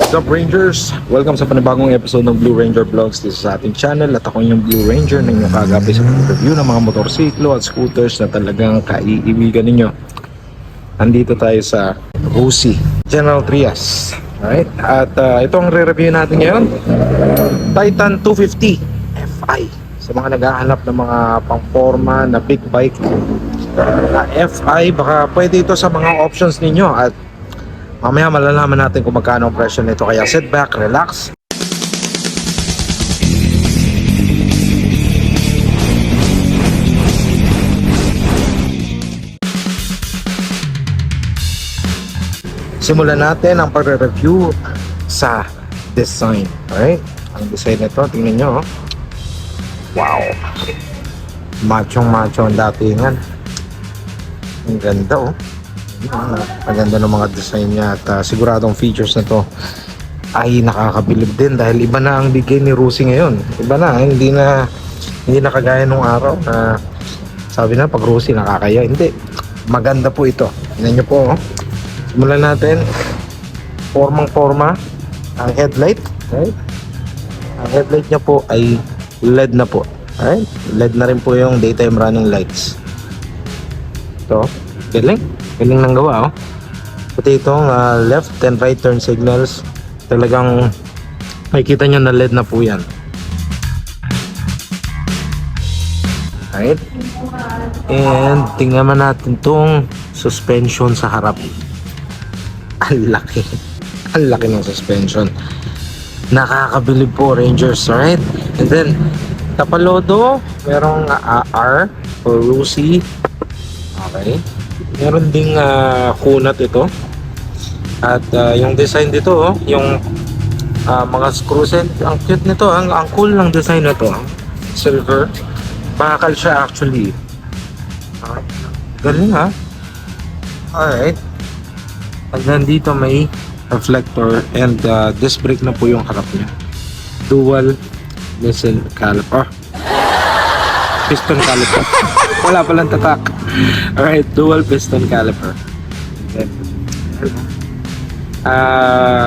What's up, Rangers? Welcome sa panibagong episode ng Blue Ranger Vlogs dito sa ating channel. At ako yung Blue Ranger na inyong kagabi sa review ng mga motorsiklo at scooters na talagang kaiibigan ninyo. Andito tayo sa Rusi, General Trias. Alright? At itong re-review natin ngayon, Titan 250 Fi. Sa mga naghahanap ng mga pang-forma na big bike na Fi, baka pwede ito sa mga options ninyo. At mamaya malalaman natin kung magkano ang presyo nito. Kaya sit back, relax. Simulan natin ang pagre-review sa design. Alright? Ang design nito, tingnan nyo. Wow! Machong-macho ang datingan. Ang ganda oh. Maganda ng mga design niya at siguradong features na to ay nakakabilib din dahil iba na ang bigay ni Rusi ngayon. Iba na, hindi na kagaya nung araw na sabi na pag Rusi nakakaya. Hindi, maganda po ito. Tingnan nyo po oh. Simulan natin. Formang-forma ang headlight. Right? Ang headlight niya po ay LED na po. Right? LED na rin po yung daytime running lights. Ito, galing. Galing ng gawa oh. Pati itong left and right turn signals, talagang makikita nyo na LED na po yan. Alright. And tingnan man natin itong suspension sa harap. Ang laki. Ang laki ng suspension. Nakakabilib po, Rangers. Alright. And then kapalodo, merong R for Rusi. Okay. Meron ding kunat ito. At yung design dito oh, yung mga screws, ang cute nito, ang cool ng design nito. Silver. Bakal siya actually. Galing ha. Alright. At then dito may reflector and disc brake na po yung harap niya. Dual piston caliper. Piston caliper. Wala palang tatak. Alright, dual piston caliper.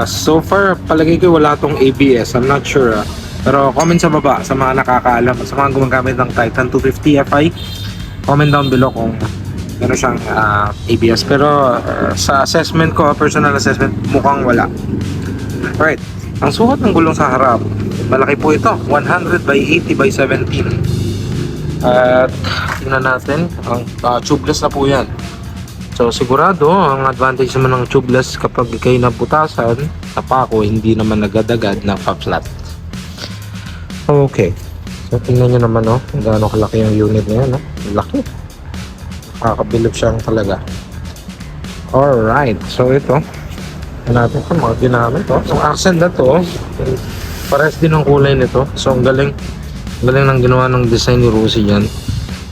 So far, palagay ko wala tong ABS. I'm not sure. Pero comment sa baba sa mga nakakaalam, sa mga gumagamit ng Titan 250 Fi. Comment down below kung meron siyang ABS. Pero sa assessment ko, personal assessment, mukhang wala. Alright, ang sukat ng gulong sa harap, malaki po ito. 100 by 80 by 17. At tingnan natin, ang tubeless na po yan. So sigurado, ang advantage naman ng tubeless kapag kayo nabutasan, napako, hindi naman nagadagad na pa-flat. Okay, so tingnan nyo naman oh, kung gaano kalaki yung unit na yan oh. Laki, nakakabilib siyang talaga. Alright, so ito natin ito, mga ginamit oh. Yung accent na to, pares din ang kulay nito. So ang galing ng ginawa ng design ni Rusi yan.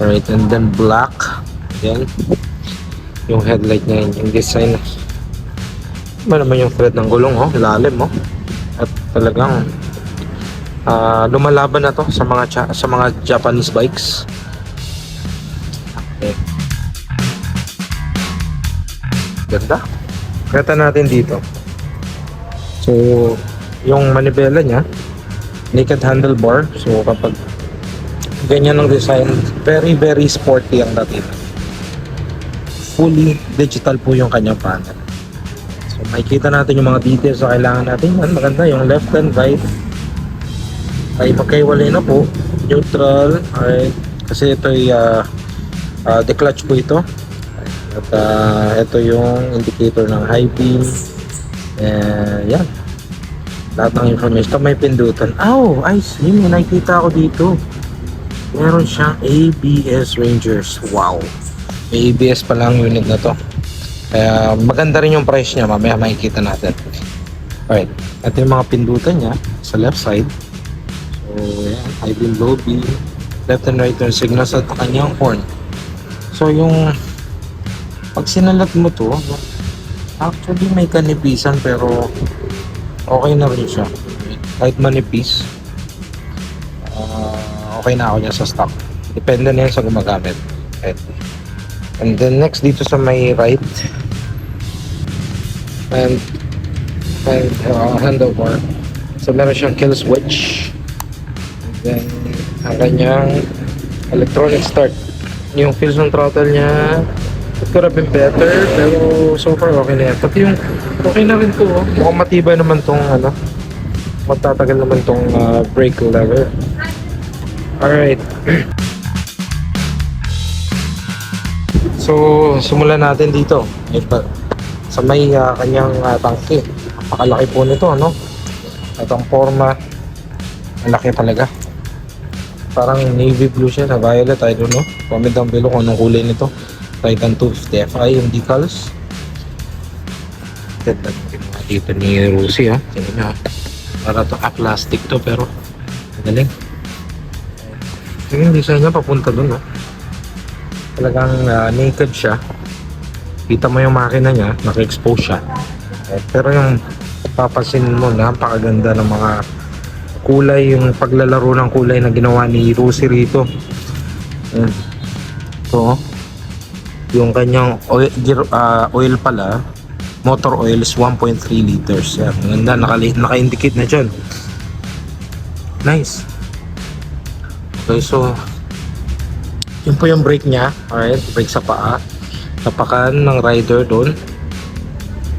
Alright, and then black. Yan. Yung headlight niya, yung design. Iba naman yung thread ng gulong, oh. Lalim, oh. At talagang lumalaban na to sa mga Japanese bikes. Okay. Ganda. Kata natin dito. So, yung manibela niya, naked handlebar. So kapag ganyan ang design, very sporty ang dating. Fully digital po yung kanyang panel. So makikita natin yung mga details na kailangan natin. Maganda yung left and right ay magkaiwalay na po. Neutral ay, kasi ito ay declutch po ito. At ito yung indicator ng high beam. Yan, lahat ng information. Ito may pindutan. Oh, I see. May nakikita ako dito. Meron siyang ABS, Rangers. Wow. May ABS pa lang unit na to. Kaya maganda rin yung price niya. Mamaya makikita natin. Alright. Ito yung mga pindutan niya sa left side. So, yan. High beam, low beam. Left and right turn signals at kanyang horn. So, yung pag sinalat mo to, actually may kanipisan pero okay na rin siya. Kahit manipis, okay na ako niya sa stock. Depende na yan sa gumagamit. And then next dito sa may right, and and handlebar. So meron siyang kill switch. And then ang kanyang electronic start. Yung feels ng throttle niya, it could have been better, pero so far okay na yan. Pati yung okay na rin to, oh. Mukhang matibay naman tong ano, matatagal naman tong brake lever. Alright. So simulan natin dito. Ito, sa may kanyang tangke. Napakalaki po nito, ano? At ang forma, ang laki talaga. Parang navy blue siya na violet, I don't know. Comment down below kung anong kulay nito. Titan 250 Fi yung decals. Ganda dito ni Rusi, ha. Tingnan niya, para to plastic to, pero magaling. Yung design niya papunta dun, ha. Talagang naked siya. Kita mo yung makina niya, naka-expose siya. Pero yung papansinin mo, napakaganda ng mga kulay, yung paglalaro ng kulay na ginawa ni Rusi rito. So, yung kanyang oil pala, motor oil is 1.3 liters. Yan, ganda, naka-indicate na dyan. Nice. Okay, so yun po yung brake nya. Alright, brake sa paa. Tapakan ng rider doon.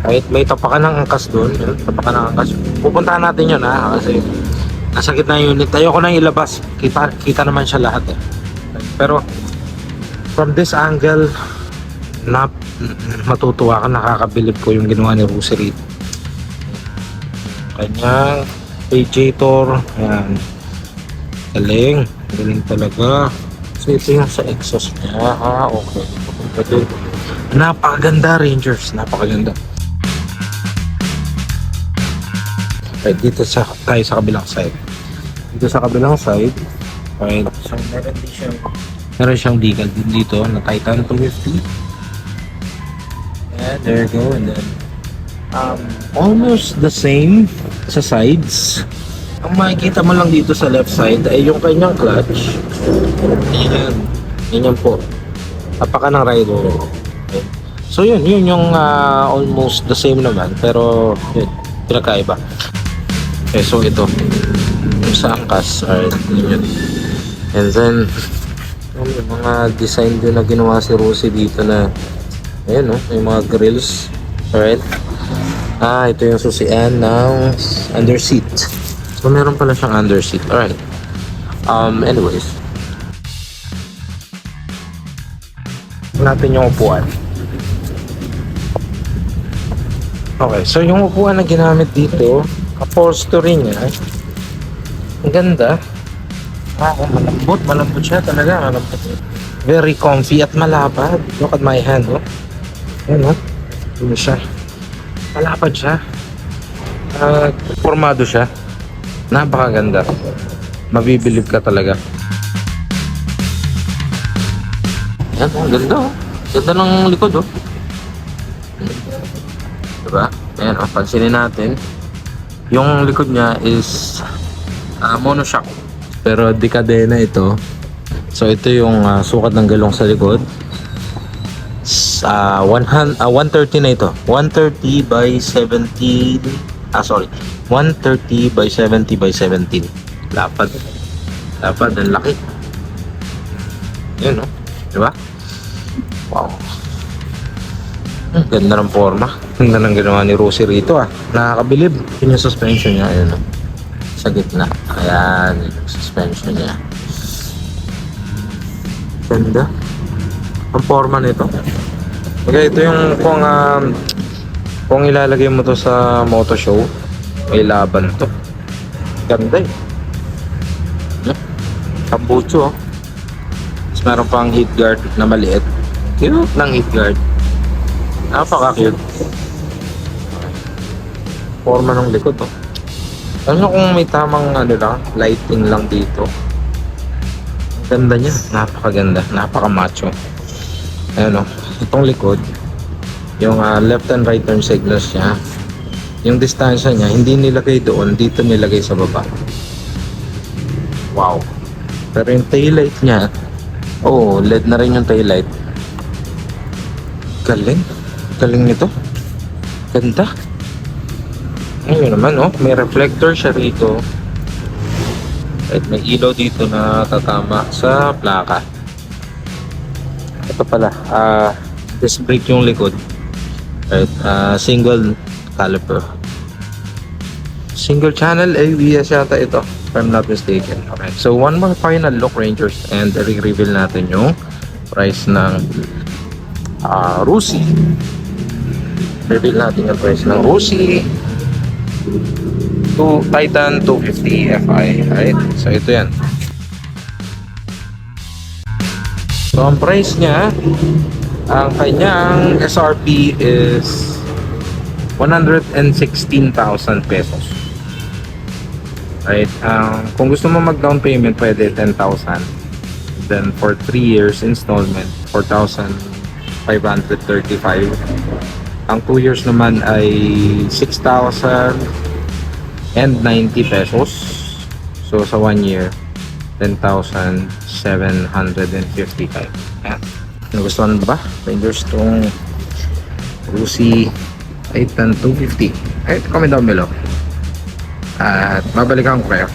Right, may tapakan ng angkas doon. Tapakan ng angkas. Pupuntahan natin yun, ha, kasi nasa gitna yung unit. Ayoko nang ilabas. Kita naman siya lahat, eh. Pero from this angle, matutuwa ka, nakakabilib ko yung ginawa ni Rusi. Kanyang radiator, yan. Galing talaga. So ito yung sa exhaust niya. Okay. Napakaganda, Rangers, napakaganda. Right, dito tayo sa kabilang side. Dito sa kabilang side, right, so meron siyang decal din dito na Titan 250. Yeah, there you go. And then almost the same sa sides. Ang makikita mo lang dito sa left side ay yung kanyang clutch. Ayan. Ganyan po. Napaka ng rider. Okay. So yun yung almost the same naman, pero yun, pinakaiba. Okay, so ito yung sa angkas, alright, yun. And then yung mga design din na ginawa si Rusi dito na ayan, no, yung mga grills. Alright, ito yung susian ng under seat. So meron pala siyang under seat. Alright, anyways, natin yung upuan. Okay, so yung upuan na ginamit dito, upholstery niya, ang ganda. Malambot siya talaga. Malambot. Very comfy at malapad. Look at my hand, oh. Ayan, oh. Ano siya? Malapad siya. Formado siya. Napakaganda. Mabibilib ka talaga. Ayan, oh, ganda, oh. Ganda ng likod, oh. Diba? Ayan, oh, pansinin natin. Yung likod niya is monoshock. Pero di kadena ito. So ito yung sukat ng galong sa likod. 130 na ito. 130 by 17. 130 by 70 by 17. Lapad. Lapad, ang laki. Yun, no? Diba? Wow. Ganda ng forma. Ganda ng ginawa ni Rusi rito, nakakabilib. Yun yung suspension niya. Ayun, no? Sa gitna. Ayan, yung suspension niya. Ganda. Ang forma nito. Okay, ito yung kung ilalagay mo to sa moto show, may laban to. Ganda, eh. Tambucho, oh. Tapos meron pang heat guard na maliit. Cute ng heat guard. Napaka-cute. Forma ng likod, oh. Ano kung may tamang lighting lang dito. Ganda niya, napakaganda, napaka-macho. Ayan, oh. Itong likod, yung left and right turn signals niya, yung distansya niya, hindi nilagay doon, dito nilagay sa baba. Wow. Pero yung taillight niya, LED na rin yung taillight. Galing. Galing nito. Ganda. Ayun naman, oh. May reflector siya rito. At may ilaw dito na tatama sa plaka. Ito pala, disc brake yung likod. Right, single caliper. Single channel ABS yata ito, if I'm not mistaken. Okay, so one more final look, Rangers, and i-reveal natin yung price ng Rusi. Reveal natin yung price ng Rusi to Titan 250 Fi. Right, so ito yan. So ang price niya, ang kanyang SRP is 116,000 pesos. Right, kung gusto mo mag down payment, pwede 10,000. Then for 3 years installment, 4,535. Ang 2 years naman ay 6,090 pesos. So sa 1 year, 10,755. Yan. Nagustuhan mo ba, Rangers, itong Rusi Titan 250? Ay, comment down below. At babalikan ko kayo.